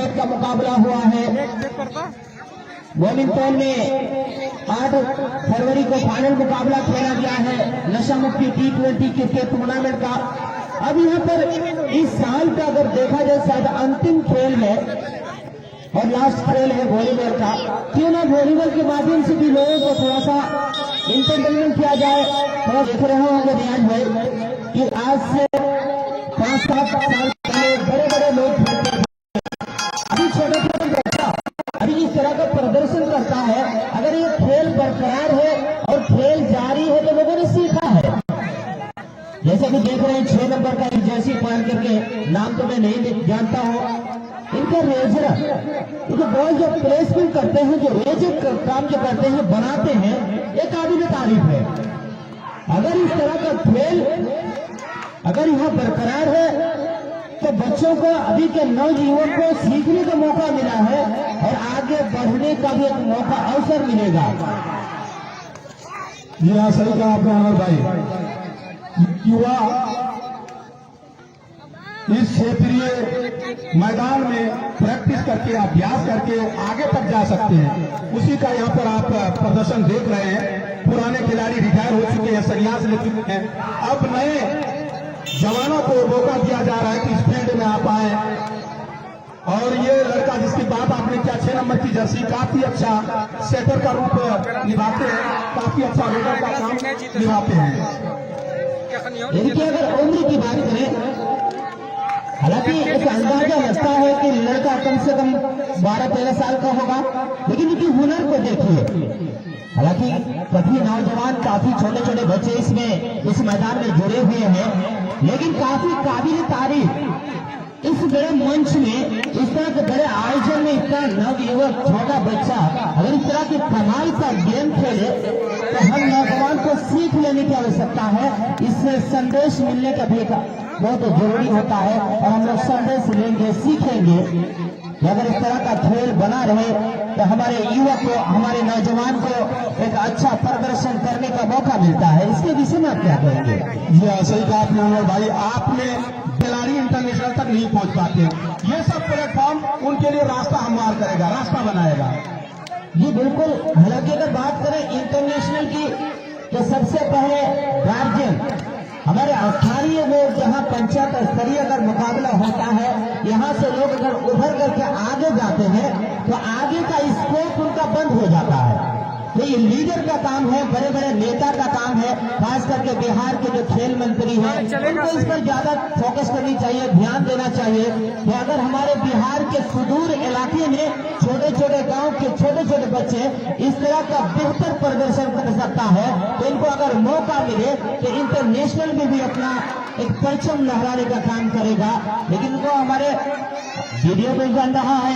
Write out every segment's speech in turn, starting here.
Cricket का मुकाबला हुआ है। वेलिंगटन में 8 फरवरी को फाइनल मुकाबला खेला गया है नशा मुक्ति T20 क्रिकेट टूर्नामेंट का। अब यहाँ पर इस साल का अगर देखा जाए शायद अंतिम खेल है और लास्ट खेल है वॉलीबॉल का। क्यों ना वॉलीबॉल के माध्यम से भी लोगों को थोड़ा सा इंटरटेनमेंट किया जाए। थोड़ा देख रहे होंगे रियाज भाई कि आज से 5-7 साल पहले बड़े बड़े लोग खेलते थे, अभी छोटे छोटे बच्चा अभी इस तरह का प्रदर्शन करता है। अगर ये खेल बरकरार है और खेल जारी है तो लोगों ने सीखा है। जैसे कि देख रहे हैं 6 नंबर का एक जर्सी पहन करके, नाम तो मैं नहीं जानता हूँ, इनका रेजर, इनके बॉल जो प्लेसमेंट करते हैं, जो रेजर काम जो करते हैं बनाते हैं, ये काबिल तारीफ है। अगर इस तरह का खेल अगर यहाँ बरकरार है तो बच्चों को, अभी के नवयुवक को सीखने का मौका मिला है और आगे बढ़ने का भी एक मौका, अवसर मिलेगा। जी हाँ, सही कहा आपने अमर भाई। युवा इस क्षेत्रीय मैदान में प्रैक्टिस करके, अभ्यास करके आगे तक जा सकते हैं। उसी का यहाँ पर आप प्रदर्शन देख रहे हैं। पुराने खिलाड़ी रिटायर हो चुके हैं, संन्यास ले चुके हैं। अब नए जवानों को मौका दिया जा रहा है कि इस फील्ड में आप आए। और ये लड़का जिसकी बात आपने किया, 6 नंबर की जर्सी, काफी अच्छा सेटर का रूप निभाते हैं, काफी अच्छा रेडर का काम निभाते हैं। इनकी अगर उम्र की बात करें, हालांकि एक अंदाजा लगता है कि लड़का कम से कम 12-13 साल का होगा, लेकिन इनकी हुनर को देखिए। हालांकि काफी नौजवान, काफी छोटे छोटे बच्चे इसमें इस मैदान में जुड़े हुए हैं, लेकिन काफी काबिल तारीफ इस बड़े मंच में, इस तरह के बड़े आयोजन में इतना नवयुवक छोटा बच्चा अगर इस तरह की कमाल का गेम खेले तो हम नौजवान को सीख लेने की आवश्यकता है। इससे संदेश मिलने का भी बहुत जरूरी होता है और हम लोग संदेश लेंगे, सीखेंगे कि अगर इस तरह का खेल बना रहे तो हमारे युवक को, हमारे नौजवान को एक अच्छा प्रदर्शन करने का मौका मिलता है। इसके विषय में आप क्या कहेंगे? जी हाँ, सही कहा आपने अमर भाई। आपने खिलाड़ी इंटरनेशनल तक नहीं पहुंच पाते, ये सब प्लेटफॉर्म उनके लिए रास्ता हमवार करेगा, रास्ता बनाएगा। जी बिल्कुल। हालांकि अगर बात करें इंटरनेशनल की तो सबसे पहले गार्जियन, हमारे स्थानीय लोग, जहां पंचायत स्तरीय अगर मुकाबला होता है, यहाँ से लोग अगर उभर करके आगे जाते हैं तो आगे का स्कोप उनका बंद हो जाता है। तो ये लीडर का काम है, बड़े बड़े नेता का काम है, खास करके बिहार के जो खेल मंत्री हैं उनको इस पर ज्यादा फोकस करनी चाहिए, ध्यान देना चाहिए कि अगर हमारे बिहार के सुदूर इलाके में छोटे छोटे गांव के छोटे छोटे बच्चे इस तरह का बेहतर प्रदर्शन कर सकता है तो इनको अगर मौका मिले तो इंटरनेशनल में भी अपना एक परचम लहराने का काम करेगा। लेकिन इनको हमारे वीडियो भी बन रहा है,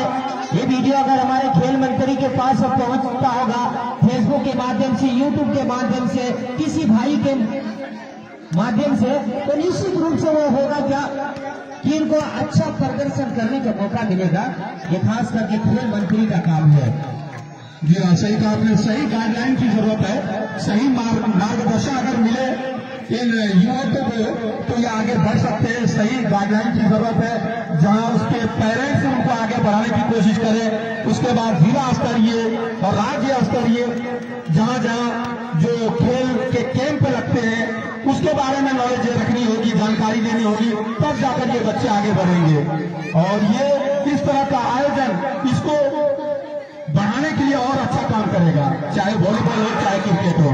ये वीडियो अगर हमारे खेल मंत्री के पास पहुंचता होगा फेसबुक के माध्यम से, यूट्यूब के माध्यम से, किसी भाई के माध्यम से, तो निश्चित रूप से वो होगा क्या कि इनको अच्छा प्रदर्शन करने का मौका मिलेगा। ये खास करके खेल मंत्री का काम है। जी हाँ, सही कहा आपने। सही गाइडलाइन की जरूरत है, सही मार्गदर्शन अगर मिले इन युवकों को तो ये आगे बढ़ सकते हैं। सही गाइडलाइन की जरूरत है, जहां उसके पेरेंट्स उनको आगे बढ़ाने की कोशिश करें। उसके बाद जिला स्तरीय और राज्य स्तरीय जहां जहां जो खेल के कैंप लगते हैं उसके बारे में नॉलेज रखनी होगी, जानकारी देनी होगी, तब जाकर ये बच्चे आगे बढ़ेंगे। और ये इस तरह का आयोजन इसको बढ़ाने के लिए और अच्छा काम करेगा, चाहे वॉलीबॉल हो चाहे क्रिकेट हो।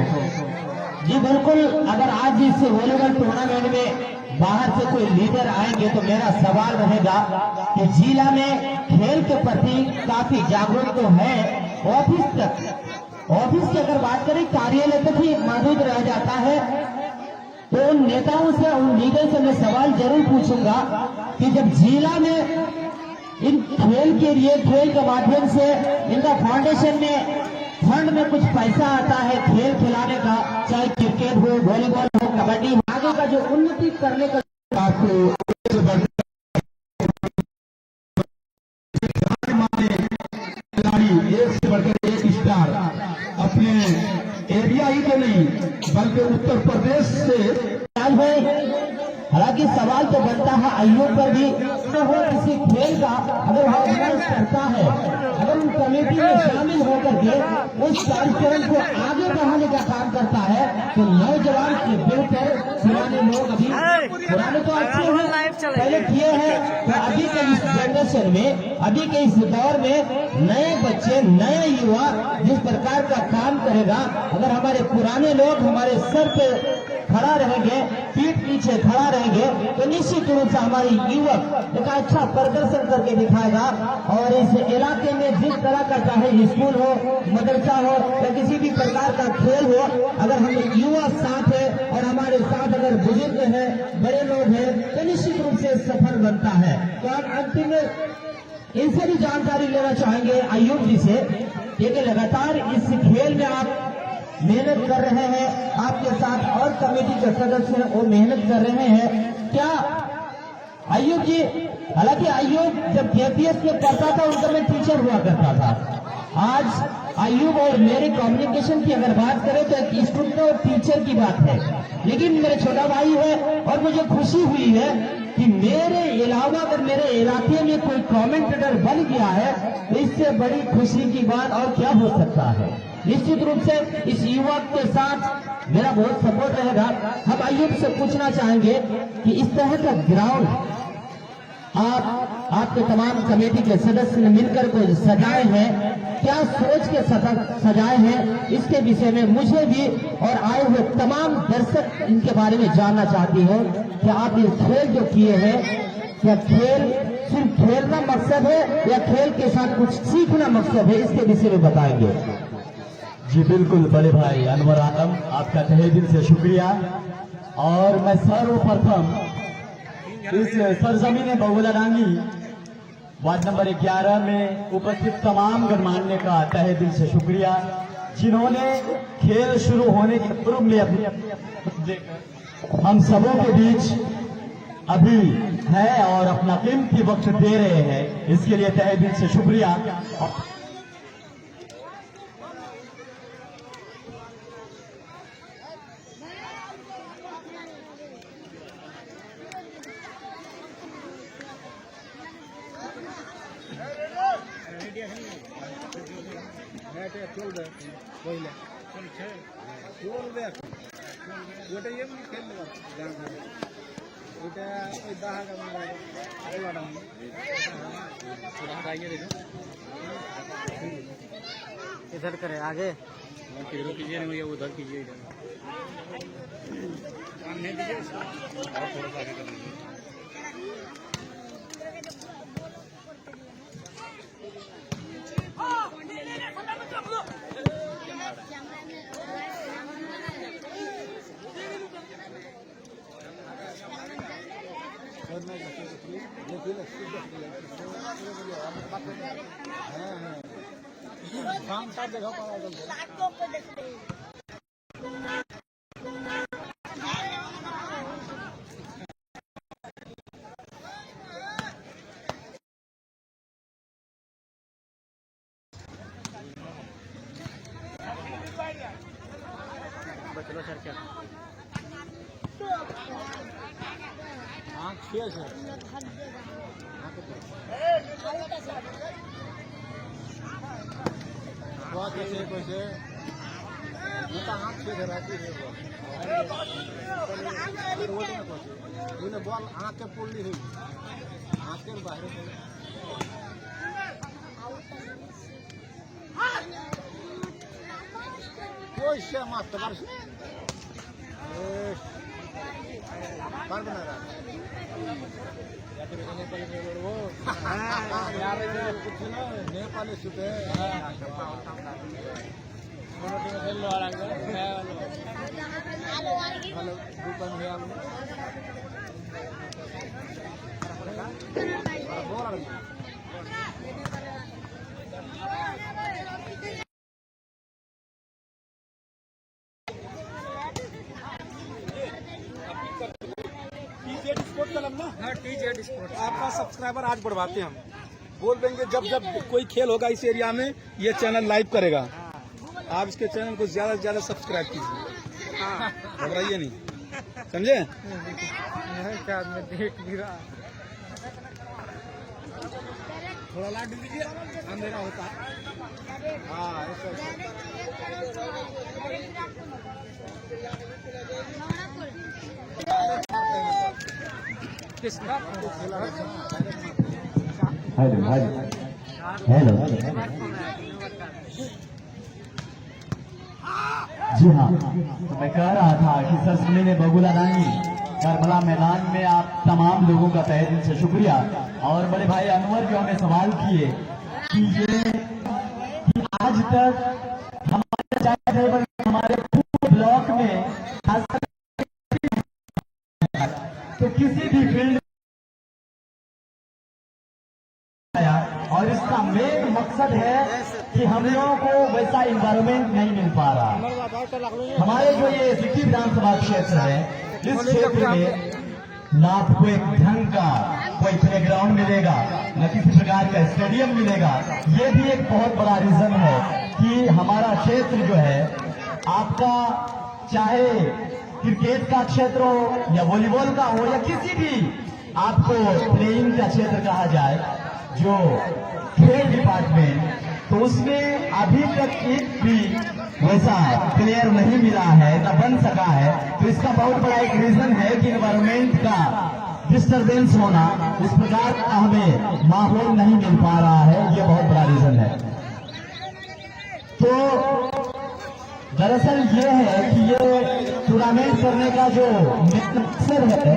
जी बिल्कुल। अगर आज इस वॉलीबॉल टूर्नामेंट में बाहर से कोई लीडर आएंगे तो मेरा सवाल रहेगा कि जिला में खेल के प्रति काफी जागरूक तो है, ऑफिस की अगर बात करें कार्यालय तक ही मौजूद रह जाता है, तो उन नेताओं से, उन लीडर से मैं सवाल जरूर पूछूंगा कि जब जिला में इन खेल के लिए, खेल के माध्यम से इनका फाउंडेशन में फंड में कुछ पैसा आता है खेल खिलाने का, चाहे क्रिकेट हो, वॉलीबॉल हो, कबड्डी हो, आगे का जो उन्नति करने का आपको खिलाड़ी एक से बढ़कर एक स्टार अपने एरिया ही के नहीं बल्कि उत्तर प्रदेश से आज है हालांकि सवाल तो बनता है अय्यूब पर भी, तो वो किसी खेल का अगर ऑर्गेनाइज करता है, अगर उन कमेटी में शामिल होकर के उस कार्यक्रम को आगे बढ़ाने का काम करता है, तो नौजवान के बेहतर पुराने लोग अभी पुराने तो अच्छे हैं पहले किए हैं, तो अभी के इस जनरेशन में, अभी के इस दौर में नए बच्चे, नए युवा जिस प्रकार का काम करेगा, अगर हमारे पुराने लोग हमारे सर पे खड़ा रहेंगे, पीठ पीछे खड़ा रहेंगे, तो निश्चित रूप से हमारे युवक एक अच्छा प्रदर्शन करके दिखाएगा। और इस इलाके में जिस तरह का चाहे स्कूल हो, मदरसा हो या किसी भी प्रकार का खेल हो, अगर हम युवा साथ है और हमारे साथ अगर बुजुर्ग है, बड़े लोग हैं, तो निश्चित रूप से सफल बनता है। तो आप अंतिम में इनसे भी जानकारी लेना चाहेंगे अय्यूब जी से, क्योंकि लगातार इस खेल में आप मेहनत कर रहे हैं, आपके साथ और कमेटी के सदस्य वो मेहनत कर रहे हैं। क्या अय्यूब जी, हालांकि अय्यूब जब KPS में पढ़ता था उनका मैं टीचर हुआ करता था, आज अय्यूब और मेरे कम्युनिकेशन की अगर बात करें तो एक स्टूडेंट और टीचर की बात है, लेकिन मेरे छोटा भाई है और मुझे खुशी हुई है कि मेरे अलावा अगर मेरे इलाके में कोई कमेंटेटर बन गया है, तो इससे बड़ी खुशी की बात और क्या हो सकता है। निश्चित रूप से इस युवक के साथ मेरा बहुत सपोर्ट रहेगा। हम अय्यूब से पूछना चाहेंगे कि इस तरह का ग्राउंड आपके तमाम कमेटी के सदस्य ने मिलकर कोई सजाए हैं, क्या सोच के सजाए हैं, इसके विषय में मुझे भी और आए हुए तमाम दर्शक इनके बारे में जानना चाहती हूँ कि आप ये खेल जो किए हैं, क्या खेल सिर्फ खेलना मकसद है या खेल के साथ कुछ सीखना मकसद है, इसके विषय में बताएंगे। जी बिल्कुल बड़े भाई अनवर आलम, आपका तहे दिल से शुक्रिया। और मैं सर्वप्रथम इस सरजमीन बहुलाडांगी वार्ड नंबर 11 में उपस्थित तमाम गणमान्य का तहे दिल से शुक्रिया, जिन्होंने खेल शुरू होने के पूर्व में अपने हम सबों के बीच अभी है और अपना कीमती वक्त दे रहे हैं, इसके लिए तहे दिल से शुक्रिया। इधर करे आगे इधर कीजिए नहीं, उधर कीजिए, इधर सामने दीजिए और थोड़ा सा आगे कर लीजिए। चलो सर क्या आँख छे सर कैसे कैसे आँख छे रहती है बॉल आँख के पुल्ली हुई आँख के बाहर कोई से मत बना रहा नेपाली सुटे आपका सब्सक्राइबर आज बढ़वाते हैं हम, बोल देंगे जब जब कोई खेल होगा इस एरिया में ये चैनल लाइव करेगा। आप इसके चैनल को ज्यादा से ज्यादा सब्सक्राइब कीजिए, घबराइए नहीं। समझे? क्या मैं देख भी रहा थोड़ा लाइट दीजिए, अंधेरा होता है। हाँ ऐसा किसका हेलो हेलो जी हाँ, तो मैं कह रहा था कि सरसमी ने बगुला रानी करबला मैदान में आप तमाम लोगों का तहे दिल से शुक्रिया। और बड़े भाई अनवर जो हमें सवाल किए कि ये कि आज तक हमारे पूरे ब्लॉक में खासकर तो किसी भी फील्ड और इसका मेन मकसद है कि हम लोगों को वैसा इन्वायरमेंट नहीं मिल पा रहा। हमारे जो ये सिटी विधानसभा क्षेत्र है, इस क्षेत्र में ना आपको एक ढंग का कोई प्लेग्राउंड मिलेगा, न किसी प्रकार का स्टेडियम मिलेगा। ये भी एक बहुत बड़ा रीजन है कि हमारा क्षेत्र जो है आपका, चाहे क्रिकेट का क्षेत्र हो या वॉलीबॉल का हो या किसी भी आपको प्लेइंग का क्षेत्र कहा जाए, जो खेल डिपार्टमेंट, तो उसमें अभी तक एक भी वैसा प्लेयर नहीं मिला है, न बन सका है। तो इसका बहुत बड़ा एक रीजन है कि एनवायरमेंट का डिस्टरबेंस होना, उस प्रकार का हमें माहौल नहीं मिल पा रहा है, ये बहुत बड़ा रीजन है। तो दरअसल ये है कि ये टूर्नामेंट करने का जो मकसद है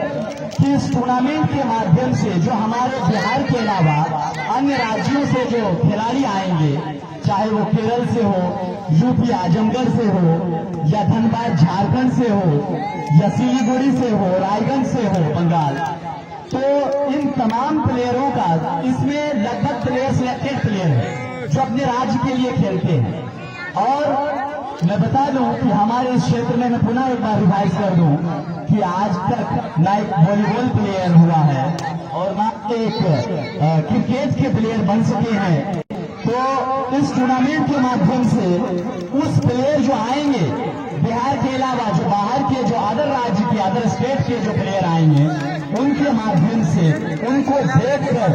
कि इस टूर्नामेंट के माध्यम से जो हमारे बिहार के अलावा अन्य राज्यों से जो खिलाड़ी आएंगे, चाहे वो केरल से हो, यूपी आजमगढ़ से हो, या धनबाद झारखंड से हो, या सिलीगुड़ी से हो, रायगंज से हो, बंगाल, तो इन तमाम प्लेयरों का इसमें लगभग प्लेयर सिलेक्टेड प्लेयर है जो अपने राज्य के लिए खेलते हैं। और मैं बता दूं कि हमारे इस क्षेत्र में, मैं पुनः एक बार रिवाइज कर दूं कि आज तक ना एक वॉलीबॉल प्लेयर हुआ है और ना एक क्रिकेट के प्लेयर बन सके हैं। तो इस टूर्नामेंट के माध्यम से उस प्लेयर जो आएंगे बिहार के अलावा, जो बाहर के, जो अदर राज्य के, अदर स्टेट के जो प्लेयर आएंगे, उनके माध्यम से उनको देखकर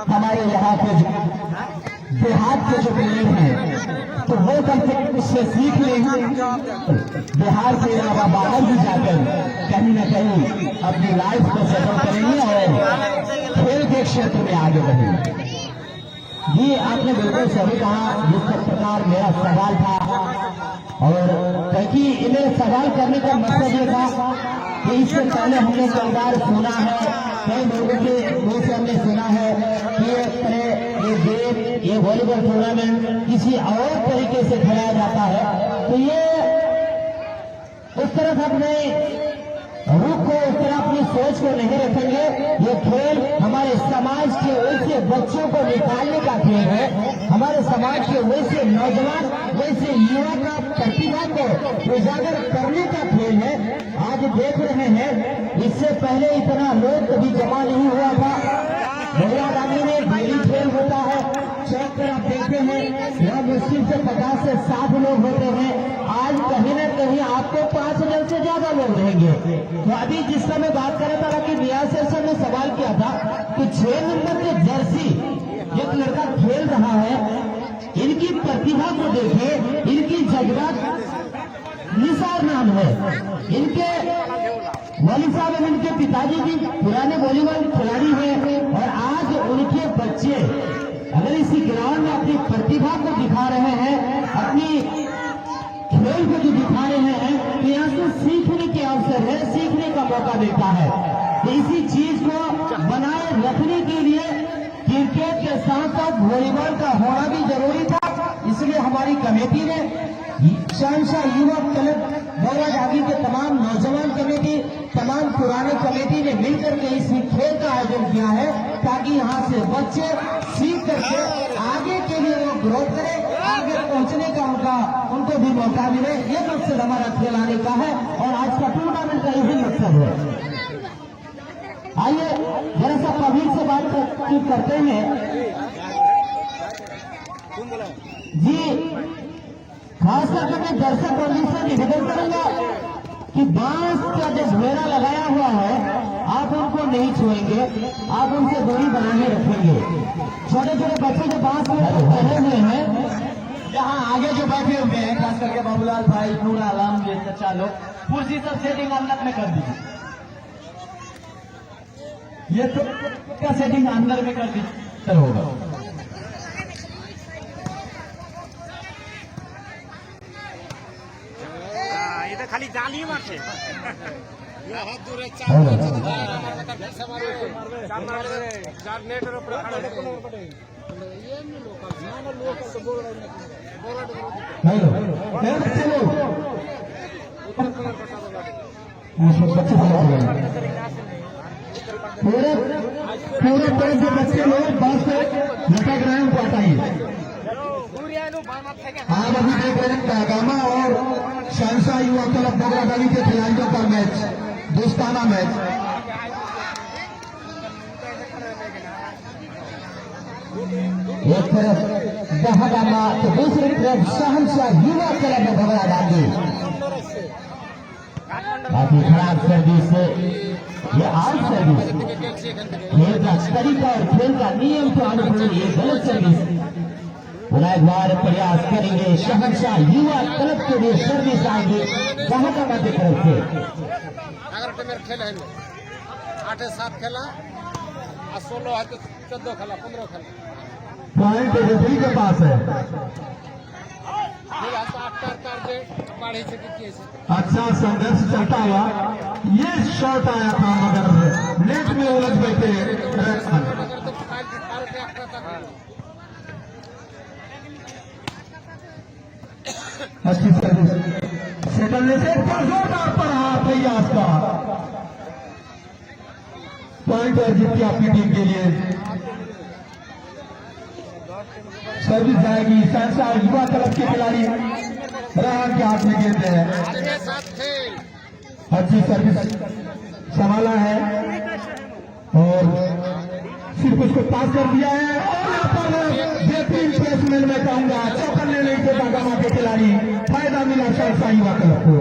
हमारे यहाँ के जो देहात के जो प्लेयर हैं, तो वो कम से कम उससे सीख लेंगे, बिहार के अलावा बाहर भी जाकर कहीं न कहीं अपनी लाइफ को सेटल करेंगे और खेल के क्षेत्र में आगे बढ़ेंगे। ये आपने बिल्कुल सही कहा। जिस प्रकार मेरा सवाल था, और क्योंकि इन्हें सवाल करने का मकसद ये था कि इससे पहले हमने कई बार सुना है, कई लोगों के मुंह से हमने सुना है कि ये गेम, ये वॉलीबॉल टूर्नामेंट किसी और तरीके से खेला जाता है। तो ये उस तरफ अपने रुख को, उस तरह अपनी सोच को नहीं रखेंगे। ये खेल हमारे समाज के वैसे बच्चों को निकालने का खेल है, हमारे समाज के वैसे नौजवान, वैसे युवा का प्रतिभा को उजागर करने का खेल है। आज देख रहे हैं, इससे पहले इतना लोग कभी जमा नहीं हुआ था। महिला दांडी में डेली खेल होता है, चौक पर आप देखते हैं यहाँ मुश्किल से 50 से 60 लोग होते हैं। आज कहीं न कहीं आपको 5,000 से ज्यादा लोग रहेंगे। तो अभी जिसका मैं बात कर रहा था कि नियाज सर ने सवाल किया था कि 6 नंबर के जर्सी एक लड़का खेल रहा है, इनकी प्रतिभा को देखे, इनकी जज्बात, निसार नाम है इनके, वाली साहब इनके पिताजी भी पुराने वॉलीबॉल खिलाड़ी हैं, और आज उनके बच्चे अगर इसी ग्राउंड में अपनी प्रतिभा को दिखा रहे हैं, अपनी खेल को जो दिखा रहे हैं, तो यहाँ से सीखने के अवसर है, सीखने का मौका मिलता है। तो इसी चीज को बनाए रखने के लिए क्रिकेट के साथ साथ वॉलीबॉल का होना भी जरूरी था। इसलिए हमारी कमेटी ने, शहनशाह युवा क्लब बौरा डांगी के तमाम नौजवान कमेटी, तमाम पुराने कमेटी ने मिलकर के इस खेल का आयोजन किया है, ताकि यहाँ से बच्चे सीख करके आगे के लिए वो ग्रोथ करें, आगे पहुंचने का उनको भी मौका मिले। ये मकसद हमारा खेल आने का है और आज का टूर्नामेंट का यही मकसद है। आइए जरा सा प्रवीण से बातचीत करते हैं। जी, खास करके मैं दर्शक बंधु से निवेदन करूंगा कि बांस का जो घेरा लगाया हुआ है आप उनको नहीं छुएंगे, आप उनसे दूरी बनाए रखेंगे। छोटे छोटे बच्चे जो बांस में चढ़े हुए हैं, यहाँ आगे जो बैठे हुए हैं खास करके बाबूलाल भाई, नूर आलम, ये चचा लोग, कुर्सी सब सेटिंग अंदर में कर दीजिए। ये तो क्या सेटिंग अंदर में कर दीजिए होगा। ये तो खाली जाली मारते पूरे तरह के बच्चे लोग बस से लटक रहे हैं, उनको हटाइए। आप अभी देख रहे हैं कागामा और शहनशाह युवा क्लब बगराडाली के खिलाड़ियों का मैच, दोस्ताना मैच। एक तरफ बहागामा तो दूसरी तरफ शहनशाह युवा क्लब बगराडाली। काफी खराब सर्विस से ये आउट सर्विस, खेल का तरीका और खेल का नियम के अनुकूल ये गलत सर्विस। पुनः एक बार प्रयास करेंगे शहनशाह युवा क्लब के लिए, सर्विस आएंगे बहागामा की तरफ से। 11 टीमेर खेल है 8-7 खेला और 16 है तो 14 खेला 15 खेला पॉइंट रेफरी के पास है। फिर आज 8 जे बाढ़ी से किए से अच्छा संघर्ष चलता हुआ ये शॉट आया था, मगर नेट में उलझ बैठे रन। अगर तो फाइल के 8 तक अच्छी सर्विस सेकंड से जोरदार पर हाथ है आपका। पॉइंट और जीत की आपकी टीम के लिए। सर्विस जाएगी शहनशाह युवा क्लब के खिलाड़ी राहत के हाथ में गेंद है। अच्छी सर्विस संभाला है और सिर्फ उसको पास कर दिया है। और यहाँ पर बेहतरीन प्लेसमेंट में कहूंगा, चौकन ले लेंगे बहागामा के खिलाड़ी। फायदा मिला शहनशाह युवा क्लब को।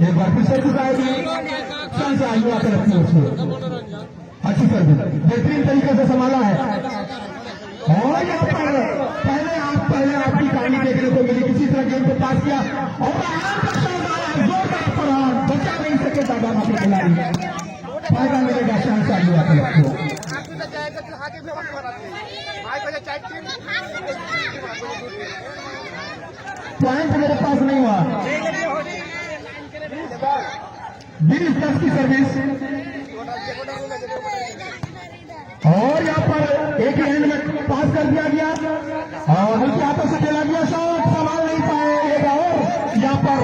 एक बार फिर सर्विस आएगी शहनशाह युवा क्लब की ओर से। अच्छी सर्विस बेहतरीन तरीके से संभाला है। और यहाँ पर पहले आपकी कहानी देखने को मिली, किसी तरह गेंद को पास किया और जोरदार प्रहार, बचा नहीं सके बहागामा के खिलाड़ी। फायदा मिलेगा शहनशाह युवा क्लब को। पॉइंट मेरे पास नहीं हुआ। 20-10 की सर्विस और यहाँ पर एक हैंड में पास कर दिया गया और हल्के हाथों से खेला गया, शॉट संभाल नहीं पाएगा। और यहाँ पर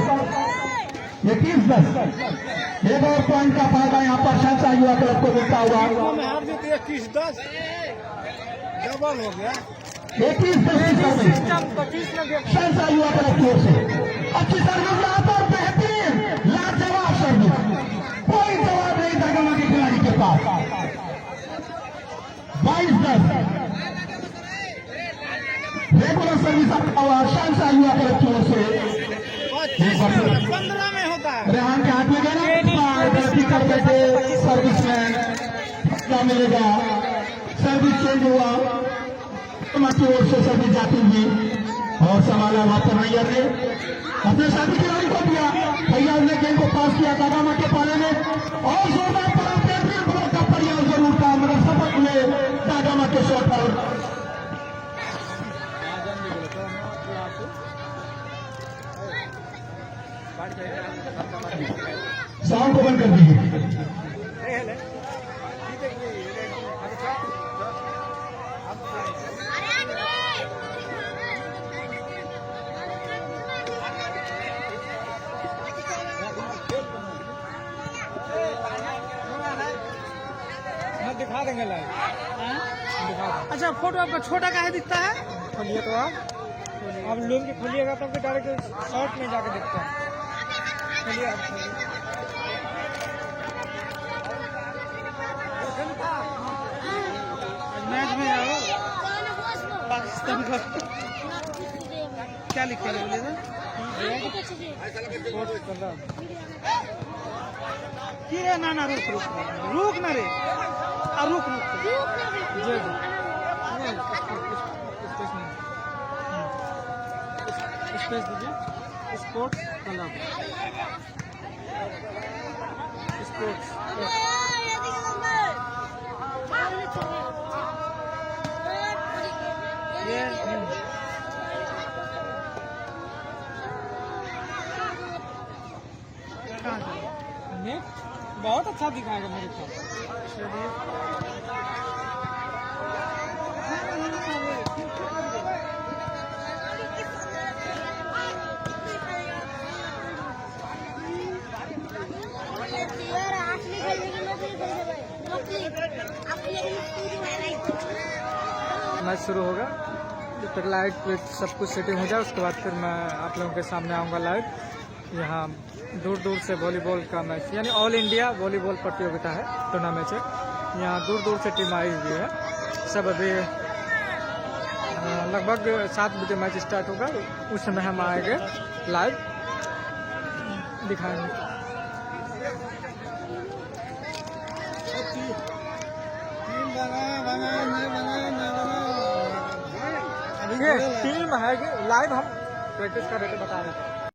21-10 एक और पॉइंट का फायदा यहाँ पर शहनशाह युवा क्लब को मिलता हुआ। 21-10 डबल हो गया। 21-10 शहनशाह युवा क्लब की ओर से। अच्छी सर्विस यहाँ पर, बेहतरीन लाजवाब सर्विस, कोई जवाब नहीं बहागामा के खिलाड़ी के पास। 22-10 रेगुलर सर्विस आपका हुआ शहनशाह युवा क्लब की ओर से। 15 में होता है। रेहान के हाथ में गया ना, गलती कर बैठे सर्विसमैन, क्या मिलेगा। सर्विस चेंज हुआ की ओर से, सर्विस जाती हुई और संभाला वापस नैयर ने अपने साथी खिलाड़ी को दिया। भैया ने गेंद को पास किया बहागामा के पाले में और जोरदार का प्रयास जरूर था, मगर सफल हुए बहागामा के शॉट पर। साउंड को बंद कर दीजिए। दिखा देंगे लाइव। अच्छा फोटो आपका छोटा काहे दिखता है? खोलिए तो आप लोग के खोलिएगा तब डायरेक्ट शॉर्ट में जाके देखते हैं। खोलिए आप मैच में आओ पाकिस्तान का क्या लिखे बोलिए पोस्ट कर रहा ये ना ना रुक रुक रुक ना रे रुक रुक जेड स्पेस दीजिए स्पोर्ट्स क्लब स्पोर्ट्स ये बहुत अच्छा दिखाएगा मेरे को। मैच शुरू होगा जब तक लाइट पे सब कुछ सेटिंग हो जाए उसके बाद फिर मैं आप लोगों के सामने आऊँगा लाइव। यहाँ दूर दूर से वॉलीबॉल का मैच यानी ऑल इंडिया वॉलीबॉल प्रतियोगिता है, टूर्नामेंट है। यहाँ दूर दूर से टीम आई हुई है। सब अभी लगभग 7 बजे मैच स्टार्ट होगा, उस समय हम आएंगे लाइव दिखाएंगे। टीम है लाइव हम प्रैक्टिस कर रहे थे, बता रहे थे।